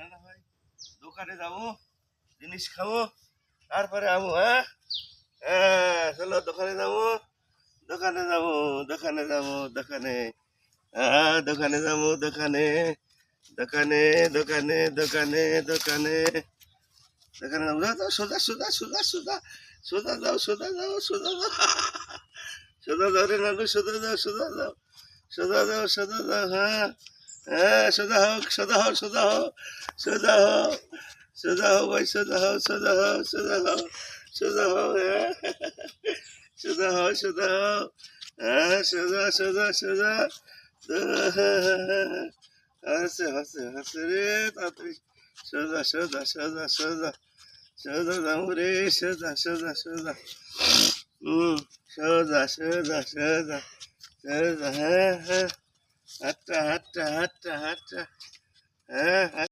না ভাই দোকানে যাবো জিনিস খাবো তারপরে আমু হ্যাঁ হ্যাঁ চলো দোকানে যাবো দোকানে যাবো দোকানে যাবো দোকানে হ্যাঁ দোকানে যাবো দোকানে দোকানে দোকানে দোকানে দোকানে দোকানে যাবো সোজা সোজা সোজা সোজা সোজা যাও সোজা যাও সোজা যাও সোজা যাও রে নানু সোজা যাও সোজা যাও সোজা যাও সোজা যাও হ্যাঁ হ্যাঁ সোজা হোক সোজা হোক সোজা হোক সোজা হোক সোজা হোক ভাই সোজা হোক সোজা হোক সোজা হোক সোজা হোক হ্যাঁ সোজা হোক সোজা হোক হ্যাঁ সোজা সোজা সোজা হাসে হাসে হাসে রে তাড়াতাড়ি সোজা সোজা সোজা সোজা সোজা যাবো রে সোজা সোজা সোজা সোজা সোজা সোজা সোজা হ্যাঁ হ্যাঁ হাটটা হাটটা হাটটা হাটটা হ্যাঁ